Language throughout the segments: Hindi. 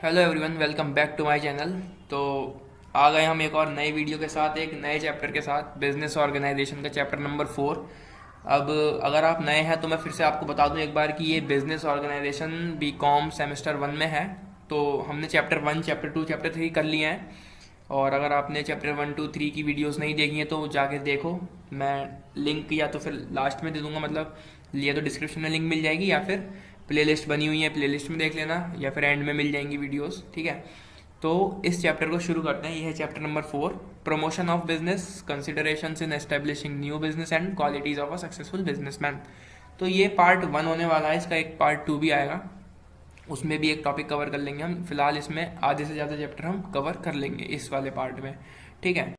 Hello everyone, welcome back to my channel. तो आ गए हम एक और नई वीडियो के साथ, एक नए चैप्टर के साथ, बिजनेस ऑर्गेनाइजेशन का चैप्टर नंबर 4। अब अगर आप नए हैं तो मैं फिर से आपको बता दूं एक बार कि ये बिजनेस ऑर्गेनाइजेशन बीकॉम सेमेस्टर 1 में है। तो हमने चैप्टर 1, चैप्टर 2, चैप्टर 3 कर लिए हैं। और अगर आपने चैप्टर 1, 2, 3 की वीडियोस नहीं देखी हैं तो जाके देखो। मैं लिंक या तो फिर लास्ट में दे दूंगा, मतलब या तो डिस्क्रिप्शन में लिंक मिल जाएगी या फिर प्लेलिस्ट बनी हुई है, प्लेलिस्ट में देख लेना, या फिर एंड में मिल जाएंगी वीडियोस। ठीक है, तो इस चैप्टर को शुरू करते हैं। ये है chapter number 4, promotion of business, considerations in establishing new business and qualities of a successful businessman. तो ये पार्ट 1 होने वाला है, इसका एक पार्ट 2 भी आएगा, उसमें भी एक टॉपिक कवर कर लेंगे हम। फिलहाल इसमें आधे से ज़्यादा चैप्टर हम कवर कर लेंगे इस वाले पार्ट में। ठीक है,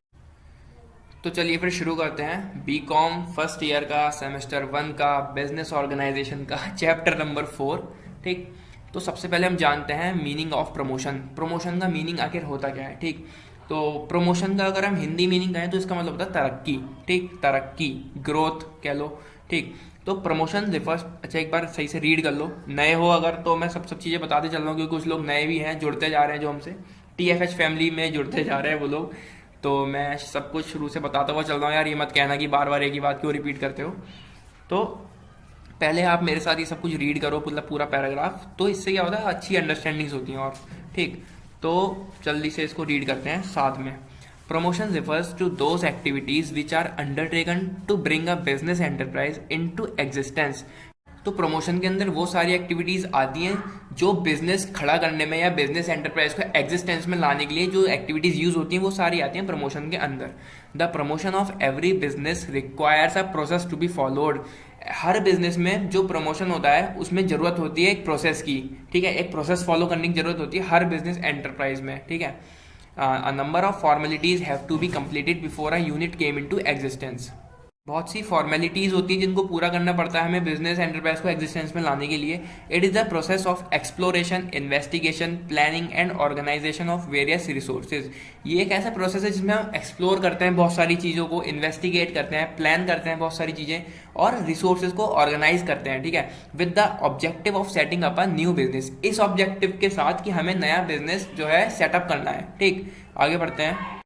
तो चलिए फिर शुरू करते हैं। बी कॉम फर्स्ट ईयर का सेमेस्टर 1 का बिजनेस ऑर्गेनाइजेशन का चैप्टर नंबर 4। ठीक, तो सबसे पहले हम जानते हैं मीनिंग ऑफ प्रमोशन। प्रमोशन का मीनिंग आखिर होता क्या है? ठीक, तो प्रमोशन का अगर हम हिंदी मीनिंग कहें तो इसका मतलब होता है तरक्की। ठीक, तरक्की, ग्रोथ कह लो। ठीक, तो प्रमोशन रिफर्स, अच्छा एक बार सही से रीड कर लो, नए हो अगर तो मैं सब चीज़ें बताते चल रहा हूँ, क्योंकि कुछ लोग नए भी हैं, जुड़ते जा रहे हैं जो हमसे TFH फैमिली में जुड़ते जा रहे हैं वो लोग। तो मैं सब कुछ शुरू से बताता हुआ चल रहा हूँ यार, ये मत कहना कि बार बार एक ही बात क्यों रिपीट करते हो। तो पहले आप मेरे साथ ये सब कुछ रीड करो, मतलब पूरा पैराग्राफ, तो इससे क्या होता है, अच्छी अंडरस्टैंडिंग्स होती हैं। और ठीक, तो जल्दी से इसको रीड करते हैं साथ में। Promotion refers to those activities which are undertaken to bring a business enterprise into existence। तो प्रमोशन के अंदर वो सारी एक्टिविटीज आती हैं जो बिजनेस खड़ा करने में या बिजनेस एंटरप्राइज को एग्जिस्टेंस में लाने के लिए जो एक्टिविटीज यूज होती हैं वो सारी आती हैं प्रमोशन के अंदर। The promotion of every business requires a process to be followed. हर बिजनेस में जो प्रमोशन होता है उसमें जरूरत होती है एक प्रोसेस की। ठीक है, एक प्रोसेस फॉलो करने की जरूरत होती है हर बिजनेस एंटरप्राइज में। ठीक है, a number of formalities have to be completed before a unit came into existence। बहुत सी फॉर्मेलिटीज होती हैं जिनको पूरा करना पड़ता है हमें बिजनेस एंटरप्राइज को एग्जिस्टेंस में लाने के लिए। It is the process of exploration, investigation, planning and organisation of various resources. ये एक ऐसा प्रोसेस है जिसमें हम एक्सप्लोर करते हैं बहुत सारी चीज़ों को, इन्वेस्टिगेट करते हैं, प्लान करते हैं बहुत सारी चीज़ें, और रिसोर्सेज को ऑर्गेनाइज करते हैं। ठीक है, with the objective of setting up a new business. इस ऑब्जेक्टिव के साथ कि हमें नया बिजनेस जो है सेटअप करना है। ठीक, आगे बढ़ते हैं।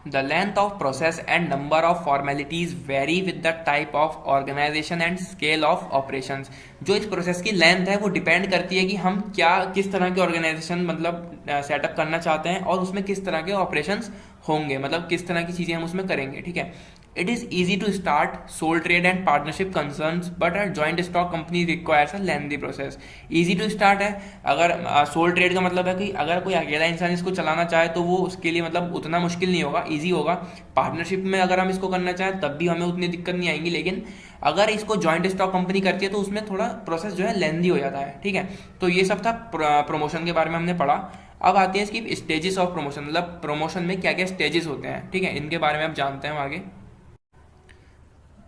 The length of process and number of formalities vary with the type of organization and scale of operations। जो इस प्रोसेस की लेंथ है वो डिपेंड करती है कि हम क्या, किस तरह के ऑर्गेनाइजेशन मतलब सेटअप करना चाहते हैं और उसमें किस तरह के ऑपरेशंस होंगे, मतलब किस तरह की चीज़ें हम उसमें करेंगे। ठीक है, it is easy to start sole trade and partnership concerns but a joint stock company requires a lengthy process. Easy to start है, अगर सोल ट्रेड का मतलब है कि अगर कोई अकेला इंसान इसको चलाना चाहे तो वो उसके लिए मतलब उतना मुश्किल नहीं होगा, ईजी होगा। पार्टनरशिप में अगर हम इसको करना चाहें तब भी हमें उतनी दिक्कत नहीं आएगी, लेकिन अगर इसको जॉइंट स्टॉक कंपनी करती है तो उसमें थोड़ा प्रोसेस जो है लेंथी हो जाता है। ठीक है, तो ये सब था प्रमोशन के बारे में हमने पढ़ा। अब आती है इसकी स्टेजेस ऑफ प्रमोशन, मतलब प्रमोशन में क्या क्या स्टेजेस होते हैं। ठीक है, इनके बारे में अब जानते हैं हम आगे।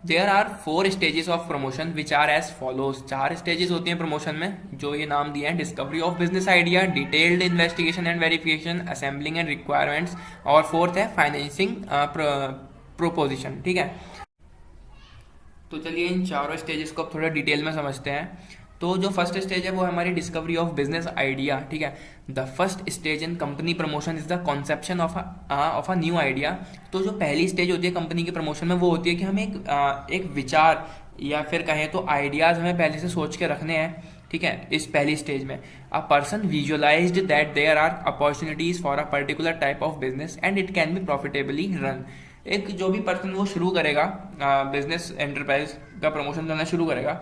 There are 4 stages of promotion which are as follows. 4 stages होती हैं प्रमोशन में, जो ये नाम दिए हैं। Discovery of business idea, detailed investigation and verification, assembling and requirements, और फोर्थ है फाइनेंसिंग प्रोपोजिशन। ठीक है, तो चलिए इन चारों स्टेजेस को अब थोड़ा डिटेल में समझते हैं। तो जो फर्स्ट स्टेज है वो है हमारी डिस्कवरी ऑफ बिजनेस आइडिया। ठीक है, the first stage in company promotion is the conception of a new idea. तो जो पहली स्टेज होती है कंपनी के प्रमोशन में वो होती है कि हमें एक विचार या फिर कहें तो आइडियाज हमें पहले से सोच के रखने हैं। ठीक है, इस पहली स्टेज में a person visualised that there are opportunities for a particular type of business and it can be profitably run. एक जो भी पर्सन वो शुरू करेगा बिजनेस एंटरप्राइज का प्रमोशन करना शुरू करेगा,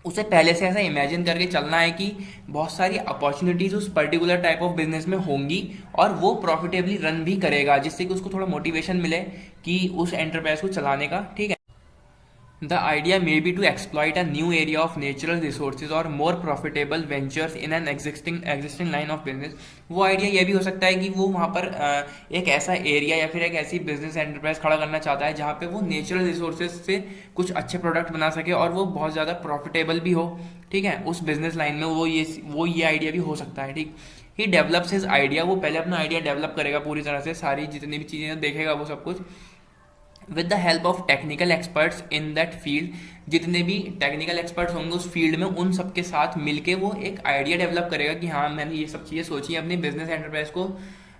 उसे पहले से ऐसा इमेजिन करके चलना है कि बहुत सारी अपॉर्चुनिटीज उस पर्टिकुलर टाइप ऑफ बिजनेस में होंगी और वो प्रॉफिटेबली रन भी करेगा, जिससे कि उसको थोड़ा मोटिवेशन मिले कि उस एंटरप्राइज को चलाने का। ठीक है, the idea may be to exploit a new area of natural resources और more profitable ventures in an existing line of business. वो आइडिया ये भी हो सकता है कि वो वहाँ पर एक ऐसा एरिया या फिर एक ऐसी बिजनेस एंटरप्राइज खड़ा करना चाहता है जहाँ पे वो नेचुरल रिसोर्सेज से कुछ अच्छे प्रोडक्ट बना सके और वो बहुत ज़्यादा प्रॉफिटेबल भी हो। ठीक है, उस बिजनेस लाइन में वो ये आइडिया भी हो सकता है। ठीक, ही डेवलप्स हिज आइडिया, वो पहले अपना आइडिया डेवलप करेगा पूरी तरह से, सारी जितनी भी चीज़ें देखेगा वो सब कुछ, with the help of technical experts in that field, जितने भी टेक्निकल एक्सपर्ट्स होंगे उस फील्ड में, उन सबके साथ मिलके वो एक आइडिया डेवलप करेगा कि हाँ मैंने ये सब चीज़ें सोची हैं अपनी बिजनेस एंटरप्राइज को,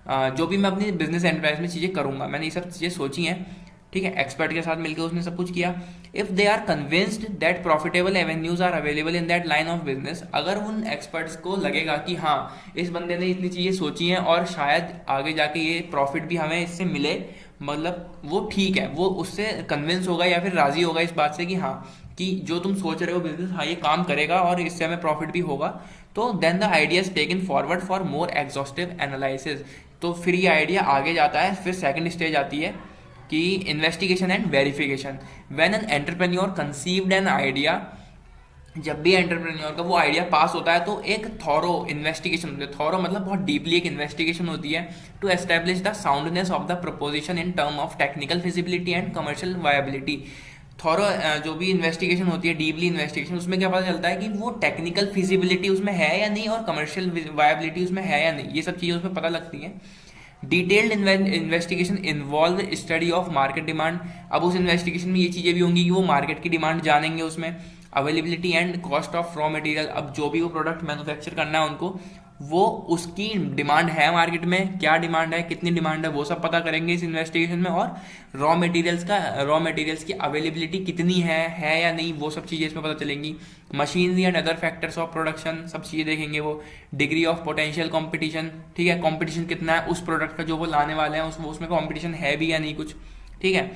जो भी मैं अपनी बिजनेस एंटरप्राइज में चीज़ें करूंगा मैंने ये सब चीज़ें सोची हैं। ठीक है, एक्सपर्ट के साथ मिलकर उसने सब कुछ किया। If they are convinced that profitable avenues are available in that line of business, अगर उन एक्सपर्ट्स को लगेगा कि हाँ इस बंदे ने इतनी चीज़ें सोची हैं और शायद आगे जाके ये प्रॉफिट भी हमें इससे मिले, मतलब वो ठीक है, वो उससे कन्विंस होगा या फिर राजी होगा इस बात से कि हाँ कि जो तुम सोच रहे हो बिजनेस, हाँ ये काम करेगा और इससे हमें प्रॉफिट भी होगा, तो then the idea is taken forward for more exhaustive analysis. तो फिर ये आइडिया आगे जाता है, फिर सेकंड स्टेज आती है कि investigation and verification. When an entrepreneur conceived an idea, जब भी एंटरप्रेन्योर का वो आइडिया पास होता है तो एक थॉरो इन्वेस्टिगेशन होती है। थॉरो मतलब बहुत डीपली एक इन्वेस्टिगेशन होती है to establish the soundness of the proposition in term of technical feasibility and commercial viability. Thorough जो भी इन्वेस्टिगेशन होती है, डीपली इन्वेस्टिगेशन, उसमें क्या पता चलता है कि वो टेक्निकल फिजिबिलिटी उसमें है या नहीं और कमर्शियल वायबिलिटी उसमें है या नहीं, ये सब चीज़ें उसमें पता लगती हैं। Detailed investigation involve study of market demand. अब उस इन्वेस्टिगेशन में ये चीज़ें भी होंगी कि वो मार्केट की डिमांड जानेंगे, उसमें availability and cost of raw material. अब जो भी वो प्रोडक्ट मैन्युफैक्चर करना है उनको, वो उसकी डिमांड है मार्केट में, क्या डिमांड है, कितनी डिमांड है, वो सब पता करेंगे इस इन्वेस्टिगेशन में। और रॉ मटेरियल्स की अवेलेबिलिटी कितनी है या नहीं, वो सब चीज़ें इसमें पता चलेंगी। Machinery and other factors of production, सब चीज़ें देखेंगे वो। डिग्री ऑफ पोटेंशियल कंपटीशन, ठीक है, कंपटीशन कितना है उस प्रोडक्ट का जो वो लाने वाले हैं, उसमें कंपटीशन है भी या नहीं कुछ, ठीक है।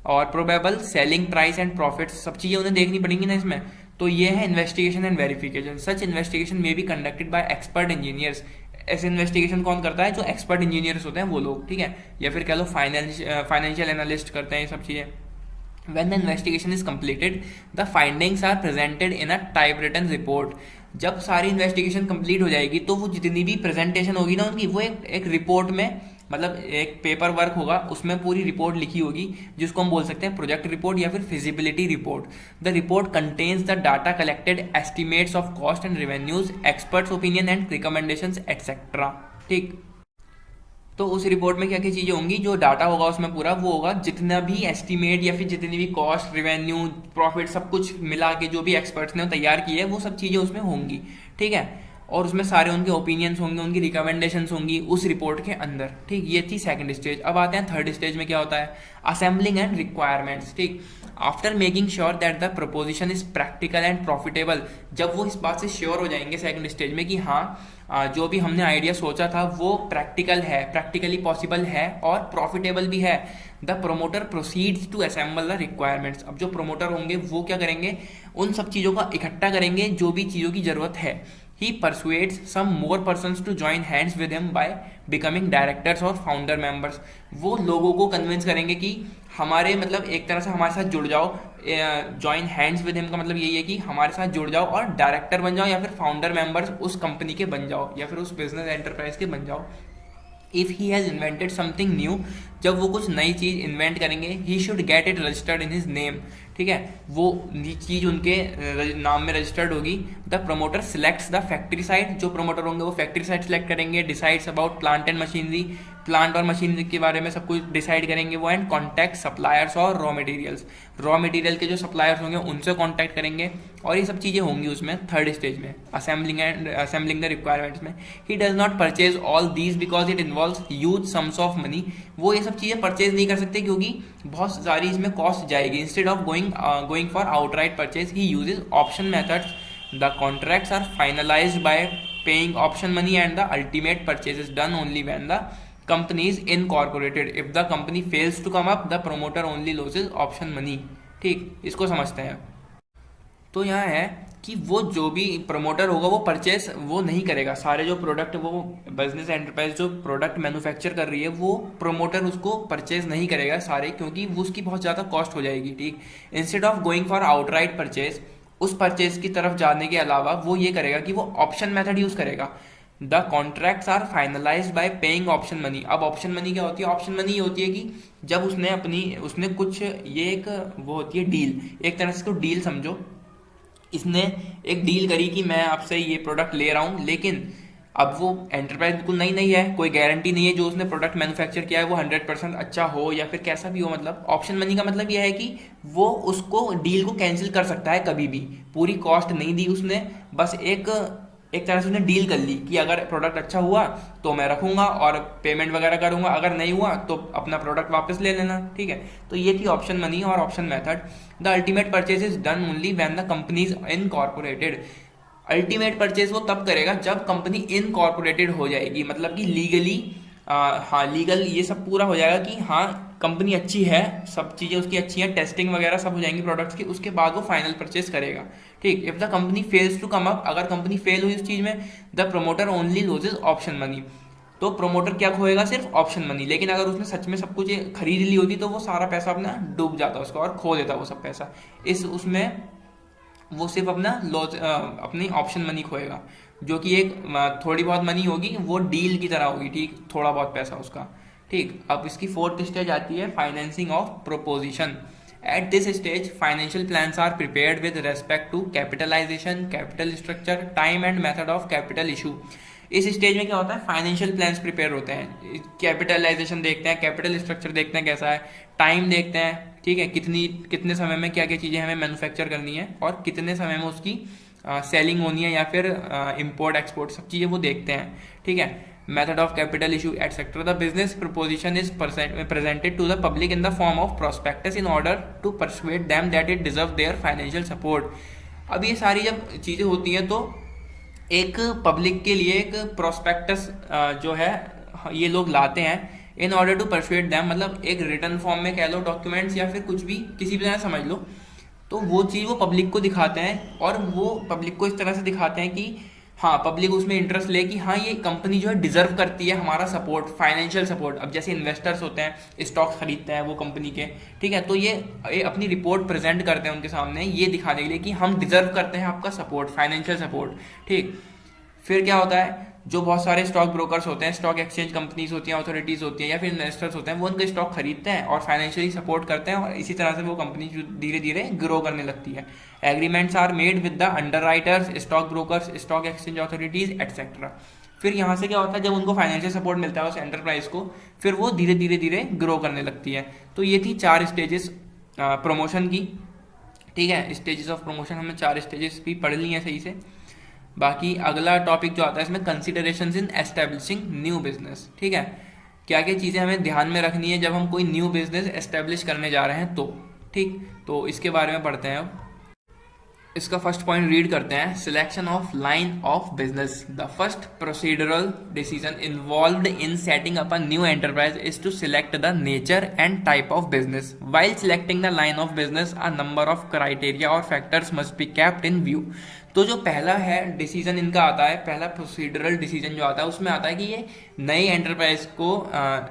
और probable selling price and profits, सब चीज़ें उन्हें देखनी पड़ेंगी ना इसमें। तो ये है investigation and verification. Such investigation may be conducted by expert engineers. ऐसे इन्वेस्टिगेशन कौन करता है? जो एक्सपर्ट इंजीनियर्स होते हैं वो लोग, ठीक है, या फिर कह लो फाइनेंशियल एनालिस्ट करते हैं ये सब चीज़ें। When the investigation is completed, the findings are presented in a typewritten report. जब सारी इन्वेस्टिगेशन कंप्लीट हो जाएगी तो वो जितनी भी प्रेजेंटेशन होगी ना उनकी, वो एक रिपोर्ट में, मतलब एक पेपर वर्क होगा, उसमें पूरी रिपोर्ट लिखी होगी, जिसको हम बोल सकते हैं प्रोजेक्ट रिपोर्ट या फिर feasibility report. The report contains the data collected, estimates of cost and revenues, experts opinion and recommendations etcetera. ठीक, तो उस रिपोर्ट में क्या क्या चीज़ें होंगी, जो डाटा होगा उसमें पूरा वो होगा, जितना भी एस्टीमेट या फिर जितनी भी कॉस्ट, रेवेन्यू, प्रॉफिट, सब कुछ मिला के जो भी एक्सपर्ट्स ने तैयार की है वो सब चीज़ें उसमें होंगी, ठीक है। और उसमें सारे उनके ओपिनियंस होंगे, उनकी रिकमेंडेशंस होंगी उस रिपोर्ट के अंदर, ठीक। ये थी सेकंड स्टेज। अब आते हैं थर्ड स्टेज में क्या होता है, असेंबलिंग एंड रिक्वायरमेंट्स, ठीक। After making sure that the preposition is practical and profitable, जब वो इस बात से श्योर हो जाएंगे सेकंड स्टेज में कि हाँ जो भी हमने आइडिया सोचा था वो प्रैक्टिकल है, प्रैक्टिकली पॉसिबल है और प्रॉफिटेबल भी है, the promoter proceeds to assemble the requirements. अब जो प्रोमोटर होंगे वो क्या करेंगे, उन सब चीज़ों का इकट्ठा करेंगे जो भी चीज़ों की जरूरत है। He persuades some more persons to join hands with him by becoming directors और founder members। वो लोगों को कन्विंस करेंगे कि हमारे, मतलब एक तरह से हमारे साथ जुड़ जाओ। ज्वाइन हैंड्स विद हिम का मतलब यही है कि हमारे साथ जुड़ जाओ और डायरेक्टर बन जाओ या फिर फाउंडर मेंबर्स उस कंपनी के बन जाओ या फिर उस बिजनेस एंटरप्राइज के बन जाओ। If he has invented something new, जब वो कुछ नई चीज़ इन्वेंट करेंगे, he should get it registered in his name, ठीक है, वो चीज़ उनके नाम में रजिस्टर्ड होगी। The promoter selects the factory site, जो प्रमोटर होंगे वो फैक्ट्री साइट सिलेक्ट करेंगे। Decides about plant and machinery, plant और मशीनरी के बारे में सब कुछ डिसाइड करेंगे वो। एंड कॉन्टैक्ट सप्लायर्स और रॉ मटेरियल्स, रॉ मटेरियल के जो सप्लायर्स होंगे उनसे कॉन्टैक्ट करेंगे। और ये सब चीज़ें होंगी उसमें थर्ड स्टेज में, असेंबलिंग द रिक्वायरमेंट्स में। He does not purchase all these because it involves huge sums of money. वो ये सब चीज़ें परचेज नहीं कर सकते क्योंकि बहुत सारी इसमें कॉस्ट जाएगी। Instead of going for outright purchase, he uses option methods. The contracts are finalised by paying option money and the ultimate purchase is done only when the company is incorporated. If the company fails to come up, the promoter only loses option money। ठीक, इसको समझते हैं। तो यहाँ है कि वो जो भी प्रमोटर होगा वो परचेस वो नहीं करेगा, सारे जो प्रोडक्ट वो बिजनेस एंटरप्राइज जो प्रोडक्ट मैन्युफैक्चर कर रही है वो प्रमोटर उसको परचेज नहीं करेगा सारे, क्योंकि वो उसकी बहुत ज़्यादा कॉस्ट हो जाएगी, ठीक। Instead of going for outright purchase, उस परचेज की तरफ जाने के अलावा वो ये करेगा कि वो ऑप्शन मेथड यूज करेगा। The contracts are finalised by paying option money. अब ऑप्शन मनी क्या होती है? ऑप्शन मनी होती है कि जब उसने कुछ, ये एक वो होती है डील, एक तरह से इसको डील समझो। इसने एक डील करी कि मैं आपसे ये प्रोडक्ट ले रहा हूँ, लेकिन अब वो एंटरप्राइज बिल्कुल नई नई है, कोई गारंटी नहीं है जो उसने प्रोडक्ट मैन्युफैक्चर किया है वो 100% अच्छा हो या फिर कैसा भी हो। मतलब ऑप्शन मनी का मतलब यह है कि वो उसको डील को कैंसिल कर सकता है कभी भी। पूरी कॉस्ट नहीं दी उसने, बस एक एक तरह से उसने डील कर ली कि अगर प्रोडक्ट अच्छा हुआ तो मैं रखूंगा और पेमेंट वगैरह करूंगा, अगर नहीं हुआ तो अपना प्रोडक्ट वापस ले लेना। ठीक है, तो ये थी ऑप्शन मनी और option method. The ultimate purchase is done only when the company is incorporated. Ultimate purchase वो तब करेगा जब कंपनी इनकॉर्पोरेटेड हो जाएगी, मतलब कि लीगली, हाँ लीगल ये सब पूरा हो जाएगा कि हाँ कंपनी अच्छी है, सब चीज़ें उसकी अच्छी हैं, टेस्टिंग वगैरह सब हो जाएंगी प्रोडक्ट्स की, उसके बाद वो फाइनल परचेज करेगा। ठीक, if the company fails to come up, अगर कंपनी फेल हुई उस चीज़ में, the promoter only loses option money. तो प्रोमोटर क्या खोएगा? सिर्फ ऑप्शन मनी। लेकिन अगर उसने सच में सब कुछ खरीद ली होती तो वो सारा पैसा अपना डूब जाता उसका और खो देता वो सब पैसा। इस उसमें वो सिर्फ अपना लॉस, अपनी ऑप्शन मनी खोएगा, जो कि एक थोड़ी बहुत मनी होगी, वो डील की तरह होगी। ठीक, थोड़ा बहुत पैसा उसका। ठीक, अब इसकी फोर्थ स्टेज आती है financing of proposition. At this stage financial plans are prepared with respect to capitalisation, capital structure, time and method of capital issue. इस स्टेज में क्या होता है? फाइनेंशियल प्लान्स प्रिपेयर होते हैं, कैपिटलाइजेशन देखते हैं, कैपिटल स्ट्रक्चर देखते हैं कैसा है, टाइम देखते हैं, ठीक है, कितने समय में क्या क्या चीज़ें हमें मैन्युफैक्चर करनी है और कितने समय में उसकी सेलिंग होनी है या फिर इंपोर्ट एक्सपोर्ट, सब चीज़ें वो देखते हैं। ठीक है, method of capital issue etcetera. The business preposition is presented to the public in the form of prospectus in order to persuade them that it deserve their financial support। अब ये सारी जब चीज़ें होती हैं तो एक पब्लिक के लिए एक प्रोस्पेक्टस जो है ये लोग लाते हैं in order to persuade them, मतलब एक रिटर्न फॉर्म में कह लो, डॉक्यूमेंट्स या फिर कुछ भी, किसी भी तरह समझ लो। तो वो चीज़ वो पब्लिक को दिखाते हैं और वो पब्लिक को इस तरह से दिखाते हैं कि हाँ पब्लिक उसमें इंटरेस्ट ले कि हाँ ये कंपनी जो है डिजर्व करती है हमारा सपोर्ट, फाइनेंशियल सपोर्ट। अब जैसे इन्वेस्टर्स होते हैं, स्टॉक्स खरीदते हैं वो कंपनी के, ठीक है, तो ये अपनी रिपोर्ट प्रेजेंट करते हैं उनके सामने, ये दिखाने के लिए कि हम डिजर्व करते हैं आपका सपोर्ट, फाइनेंशियल सपोर्ट। ठीक, फिर क्या होता है, जो बहुत सारे स्टॉक ब्रोकर्स होते हैं, स्टॉक एक्सचेंज कंपनीज होती हैं, अथॉरिटीज होती हैं या फिर इन्वेस्टर्स होते हैं, वो उनके स्टॉक खरीदते हैं और फाइनेंशियली सपोर्ट करते हैं और इसी तरह से वो कंपनी धीरे धीरे ग्रो करने लगती है। Agreements are made with the underwriters, stock brokers, stock exchange authorities etcetera. फिर यहाँ से क्या होता है, जब उनको फाइनेंशियल सपोर्ट मिलता है उस एंटरप्राइज को, फिर वो धीरे धीरे धीरे ग्रो करने लगती है। तो ये थी 4 स्टेजेस प्रमोशन की। ठीक है, स्टेजेस ऑफ प्रमोशन हमने 4 स्टेजेस भी पढ़ ली हैं सही से। बाकी अगला टॉपिक जो आता है इसमें कंसिडरेशंस इन एस्टेब्लिशिंग न्यू बिजनेस। ठीक है, क्या क्या चीज़ें हमें ध्यान में रखनी है जब हम कोई न्यू बिजनेस एस्टेब्लिश करने जा रहे हैं तो। ठीक, तो इसके बारे में पढ़ते हैं अब। इसका फर्स्ट पॉइंट रीड करते हैं, selection of line of business. The first procedural decision involved in setting up a new enterprise is to select the nature and type of business. While selecting the line of business a number of criteria और factors must be kept in view. तो जो पहला है डिसीजन इनका आता है, पहला प्रोसीडरल डिसीजन जो आता है उसमें आता है कि ये नई एंटरप्राइज को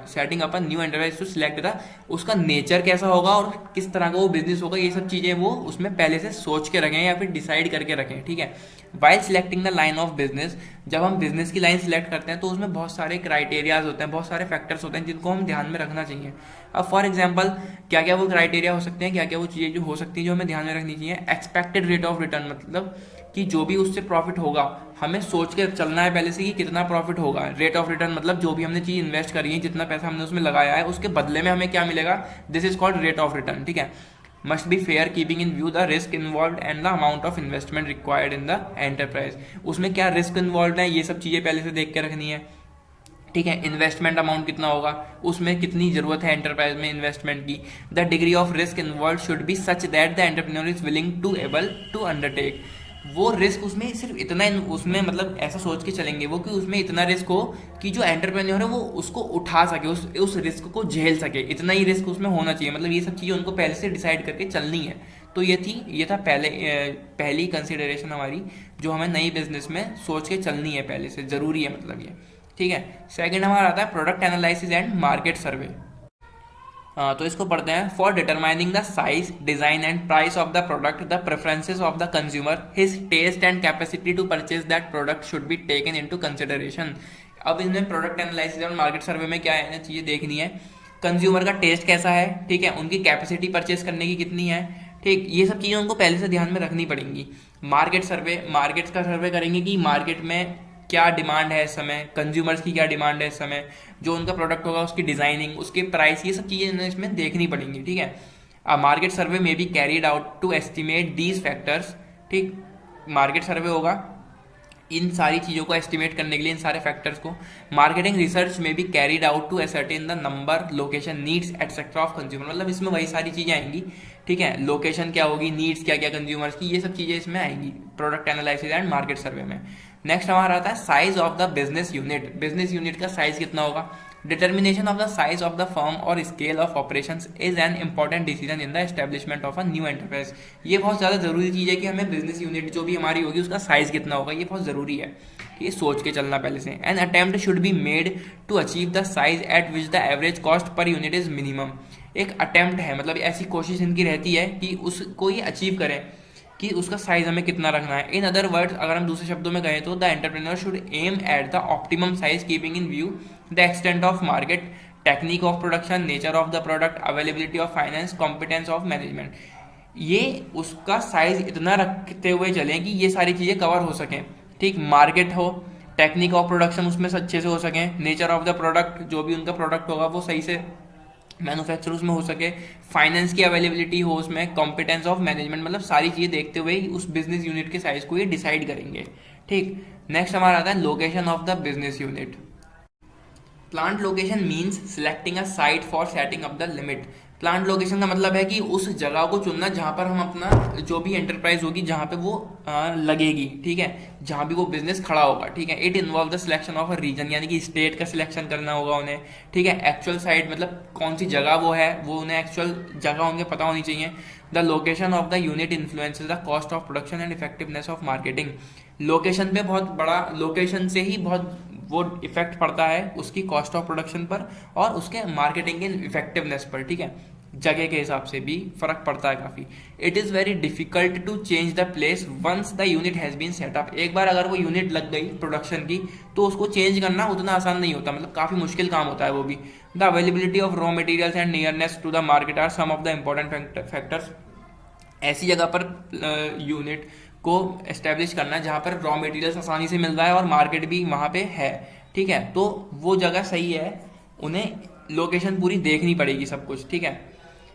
setting up new enterprise to select था, उसका नेचर कैसा होगा और किस तरह का वो बिजनेस होगा, ये सब चीज़ें वो उसमें पहले से सोच के रखें या फिर डिसाइड करके रखें। ठीक है, while selecting the line of business, जब हम बिजनेस की लाइन सिलेक्ट करते हैं तो उसमें बहुत सारे क्राइटेरियाज होते हैं, बहुत सारे फैक्टर्स होते हैं जिनको हम ध्यान में रखना चाहिए। अब फॉर एग्जाम्पल क्या क्या वो क्राइटेरिया हो सकते हैं, क्या क्या वो चीज़ें जो हो सकती हैं जो हमें ध्यान में रखनी चाहिए। एक्सपेक्टेड रेट ऑफ रिटर्न, मतलब कि जो भी उससे प्रॉफिट होगा हमें सोच के चलना है पहले से कि कितना प्रॉफिट होगा। रेट ऑफ रिटर्न मतलब जो भी हमने चीज़ इन्वेस्ट करी है, जितना पैसा हमने उसमें लगाया है, उसके बदले में हमें क्या मिलेगा, this is called rate of return. ठीक है, must be fair keeping in view the risk involve and the amount of investment required in the enterprise. उसमें क्या रिस्क इन्वॉल्व है ये सब चीज़ें पहले से देख के रखनी है। ठीक है, इन्वेस्टमेंट अमाउंट कितना होगा, उसमें कितनी जरूरत है एंटरप्राइज में इन्वेस्टमेंट की। The degree of risk involve should be such that the entrepreneur is willing to able to undertake. वो रिस्क उसमें सिर्फ इतना, उसमें मतलब ऐसा सोच के चलेंगे वो कि उसमें इतना रिस्क हो कि जो एंटरप्रेन्योर है वो उसको उठा सके, उस रिस्क को झेल सके, इतना ही रिस्क उसमें होना चाहिए। मतलब ये सब चीज़ें उनको पहले से डिसाइड करके चलनी है। तो ये था पहली कंसिडरेशन हमारी जो हमें नई बिजनेस में सोच के चलनी है पहले से, ज़रूरी है मतलब ये। ठीक है, सेकंड हमारा आता है product analysis and market survey. तो इसको पढ़ते हैं। For determining the size, design and price of the product, the preferences of the consumer, his taste and capacity to purchase that product should be taken into consideration. अब इसमें प्रोडक्ट एनालिसिस और मार्केट सर्वे में क्या है चीज़ें देखनी है, कंज्यूमर का टेस्ट कैसा है, ठीक है, उनकी कैपेसिटी परचेज करने की कितनी है, ठीक, ये सब चीज़ें उनको पहले से ध्यान में रखनी पड़ेंगी। मार्केट सर्वे, मार्केट्स का सर्वे करेंगे कि मार्केट में क्या डिमांड है इस समय, कंज्यूमर्स की क्या डिमांड है इस समय, जो उनका प्रोडक्ट होगा उसकी डिजाइनिंग, उसके प्राइस, ये सब चीजें इन्हें इसमें देखनी पड़ेंगी, ठीक है। अ मार्केट सर्वे में be carried out to estimate these factors, ठीक। मार्केट सर्वे होगा इन सारी चीज़ों को एस्टिमेट करने के लिए, इन सारे फैक्टर्स को। मार्केटिंग रिसर्च में भी carried out to ascertain the number, location, needs etcetera of consumer, मतलब इसमें वही सारी चीज़ें आएंगी, ठीक है। लोकेशन क्या होगी, नीड्स क्या क्या कंज्यूमर्स की, ये सब चीज़ें इसमें आएंगी product analysis and market survey में। नेक्स्ट हमारा आता है size of the business unit. Business unit का साइज कितना होगा। Determination of the size of the firm और scale of operations is an important decision in the establishment of a new enterprise. ये बहुत ज़्यादा जरूरी चीज़ है कि हमें बिजनेस यूनिट जो भी हमारी होगी उसका साइज कितना होगा, ये बहुत ज़रूरी है, ये सोच के चलना पहले से। An attempt should be made to achieve the size at which the average cost per unit is minimum. एक अटेम्प्ट है, मतलब ऐसी कोशिश इनकी रहती है कि उसको ये अचीव करें कि उसका साइज हमें कितना रखना है। इन अदर वर्ड्स, अगर हम दूसरे शब्दों में कहें तो the entrepreneur should aim at the optimum size keeping in view the extent of market, technique of production, nature of the product, availability of finance, competence of management. ये उसका साइज इतना रखते हुए चलें कि ये सारी चीज़ें कवर हो सकें, ठीक। मार्केट हो, टेक्निक ऑफ प्रोडक्शन उसमें अच्छे से हो सके, नेचर ऑफ द प्रोडक्ट, जो भी उनका प्रोडक्ट होगा वो सही से मैन्युफैक्चर उसमें हो सके, फाइनेंस की अवेलेबिलिटी हो उसमें, कॉम्पिटेंस ऑफ मैनेजमेंट, मतलब सारी चीज़ें देखते हुए ही उस बिजनेस यूनिट के साइज को ये डिसाइड करेंगे, ठीक। नेक्स्ट हमारा आता है location of the business unit. Plant location means selecting a site for setting up the limit. Plant location का मतलब है कि उस जगह को चुनना जहां पर हम अपना जो भी एंटरप्राइज होगी जहां पे वो लगेगी, ठीक है, जहां भी वो बिजनेस खड़ा होगा, ठीक है। It involve the selection of a region, यानी कि स्टेट का सिलेक्शन करना होगा उन्हें, ठीक है। एक्चुअल साइट मतलब कौन सी जगह वो है, वो उन्हें एक्चुअल जगह उन्हें पता होनी चाहिए। The location of the unit influences the cost of production and effectiveness of marketing. Location पे बहुत बड़ा, लोकेशन से ही बहुत वो इफेक्ट पड़ता है उसकी कॉस्ट ऑफ प्रोडक्शन पर और उसके मार्केटिंग के इफेक्टिवनेस पर, ठीक है। जगह के हिसाब से भी फर्क पड़ता है काफी। It is very difficult to change the place once the unit has been set up. एक बार अगर वो यूनिट लग गई प्रोडक्शन की तो उसको चेंज करना उतना आसान नहीं होता, मतलब काफी मुश्किल काम होता है वो भी। The availability of raw materials and nearness to the market are some of the important factors. ऐसी जगह पर यूनिट को एस्टेब्लिश करना जहां पर रॉ मटेरियल्स आसानी से मिल रहा है और मार्केट भी वहां पे है, ठीक है, तो वो जगह सही है, उन्हें लोकेशन पूरी देखनी पड़ेगी सब कुछ, ठीक है।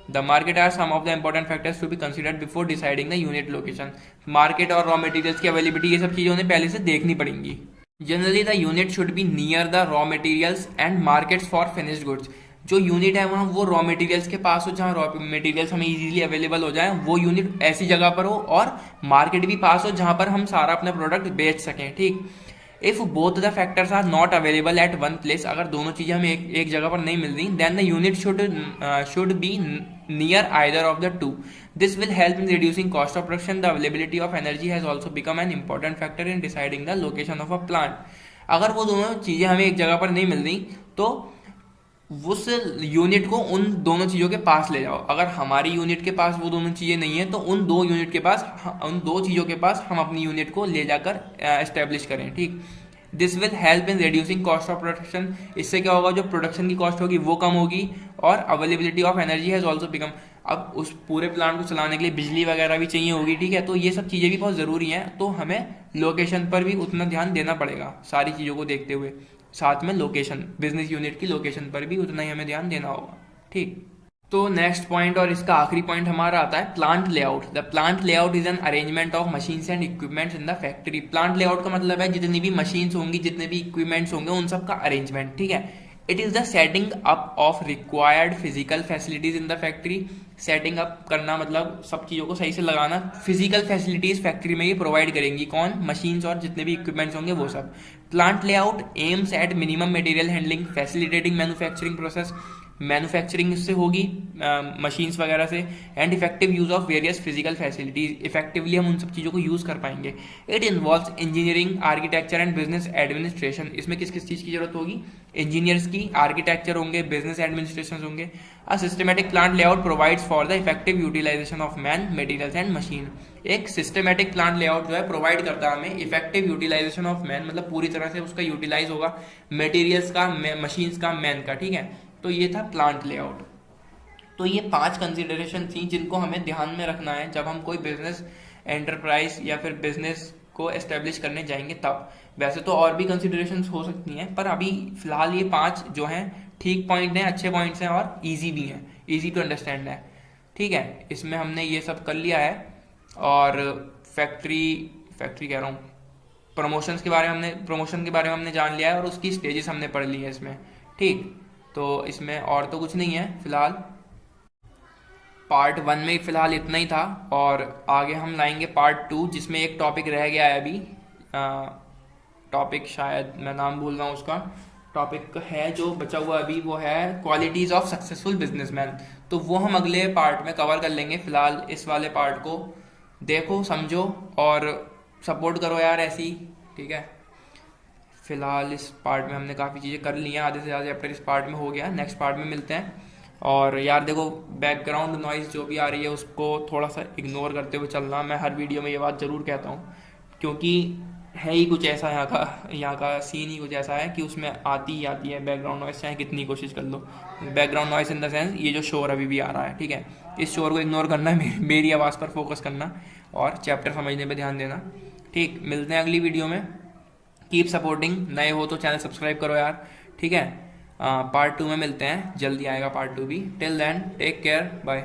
The market are some of the important factors to be considered before deciding the unit location. Market और रॉ मटेरियल्स की अवेलेबिलिटी, ये सब चीजें उन्हें पहले से देखनी पड़ेंगी। Generally the unit should be near the raw materials and markets for finished goods. जो यूनिट है वहाँ वो रॉ मटेरियल्स के पास हो, जहाँ रॉ मटेरियल्स हमें इजीली अवेलेबल हो जाए, वो यूनिट ऐसी जगह पर हो और मार्केट भी पास हो जहाँ पर हम सारा अपना प्रोडक्ट बेच सकें, ठीक। If both the factors are not available at one place, अगर दोनों चीजें हमें एक जगह पर नहीं मिल रही, then the unit should be near either of the two. This will help in reducing cost of production. The availability of energy has also become an important factor in deciding the location of a plant. अगर वो दोनों चीजें हमें एक जगह पर नहीं मिल रही तो उस यूनिट को उन दोनों चीज़ों के पास ले जाओ। अगर हमारी यूनिट के पास वो दोनों चीज़ें नहीं है तो उन दो यूनिट के पास, उन दो चीज़ों के पास हम अपनी यूनिट को ले जाकर एस्टेब्लिश करें, ठीक। This will help in reducing cost of production. इससे क्या होगा, जो प्रोडक्शन की कॉस्ट होगी वो कम होगी और availability of energy has also become. अब उस पूरे प्लांट को चलाने के लिए बिजली वगैरह भी चाहिए होगी, ठीक है, तो ये सब चीज़ें भी बहुत ज़रूरी हैं, तो हमें लोकेशन पर भी उतना ध्यान देना पड़ेगा सारी चीज़ों को देखते हुए। साथ में लोकेशन, बिजनेस यूनिट की लोकेशन पर भी उतना ही हमें ध्यान देना होगा, ठीक। तो नेक्स्ट पॉइंट और इसका आखिरी पॉइंट हमारा आता है plant layout. The plant layout is an arrangement of machines and equipments in the factory. Plant layout का मतलब है जितनी भी मशीन्स होंगी, जितने भी इक्विपमेंट्स होंगे, उन सब का अरेंजमेंट, ठीक है। It is the setting up of required physical facilities in the factory. Setting up करना मतलब सब चीज़ों को सही से लगाना। फिजिकल फैसिलिटीज फैक्ट्री में ये प्रोवाइड करेंगी, कौन, मशीन्स और जितने भी इक्विपमेंट्स होंगे वो सब। Plant layout aims at minimum material handling, facilitating manufacturing process. Manufacturing इससे होगी मशीन्स वगैरह से, and effective use of various physical facilities. Effectively हम उन सब चीज़ों को यूज़ कर पाएंगे। It involves engineering, architecture and business administration. इसमें किस किस चीज़ की जरूरत होगी, इंजीनियर्स की, आर्किटेक्चर होंगे, बिजनेस एडमिनिस्ट्रेशन होंगे। A systematic plant layout provides for the effective utilisation of man, materials and machine. एक सिस्टमेटिक प्लांट लेआउट जो है प्रोवाइड करता है हमें इफेक्टिव यूटिलाइजेशन ऑफ मैन, मतलब पूरी तरह से उसका यूटिलाइज होगा, मटेरियल्स का, मशीन्स का, मैन का, ठीक है। तो ये था प्लांट लेआउट। तो ये 5 कंसिडरेशन थी जिनको हमें ध्यान में रखना है जब हम कोई बिजनेस एंटरप्राइज या फिर बिजनेस को एस्टेब्लिश करने जाएंगे तब। वैसे तो और भी कंसिडरेशंस हो सकती हैं, पर अभी फिलहाल ये 5 जो हैं ठीक पॉइंट हैं, अच्छे पॉइंट्स हैं और इजी भी हैं, इजी टू अंडरस्टैंड है। ठीक है, इसमें हमने ये सब कर लिया है। और फैक्ट्री फैक्ट्री कह रहा हूँ, प्रमोशन के बारे में हमने जान लिया है और उसकी स्टेजेस हमने पढ़ ली है इसमें। ठीक, तो इसमें और तो कुछ नहीं है फिलहाल। पार्ट 1 में फिलहाल इतना ही था, और आगे हम लाएंगे पार्ट 2 जिसमें एक टॉपिक रह गया है अभी। टॉपिक शायद मैं नाम भूल रहा हूँ उसका। टॉपिक है जो बचा हुआ अभी, वो है क्वालिटीज़ ऑफ सक्सेसफुल बिजनेसमैन। तो वो हम अगले पार्ट में कवर कर लेंगे। फिलहाल इस वाले पार्ट को देखो, समझो और सपोर्ट करो यार ऐसी। ठीक है, फिलहाल इस पार्ट में हमने काफ़ी चीज़ें कर ली हैं, आधे से ज़्यादा चैप्टर इस पार्ट में हो गया। नेक्स्ट पार्ट में मिलते हैं। और यार देखो, बैकग्राउंड नॉइज़ जो भी आ रही है उसको थोड़ा सा इग्नोर करते हुए चलना। मैं हर वीडियो में ये बात ज़रूर कहता हूँ, क्योंकि है ही कुछ ऐसा, यहाँ का सीन ही कुछ ऐसा है कि उसमें आती ही आती है बैकग्राउंड नॉइज़, चाहे कितनी कोशिश कर लो। Background noise in the sense ये जो शोर अभी भी आ रहा है, ठीक है, इस शोर को इग्नोर करना है, मेरी आवाज़ पर फोकस करना और चैप्टर समझने पर ध्यान देना। ठीक, मिलते हैं अगली वीडियो में। Keep supporting. नए हो तो चैनल सब्सक्राइब करो यार। ठीक है, पार्ट 2 में मिलते हैं, जल्दी आएगा पार्ट 2 भी। Till then take care, bye.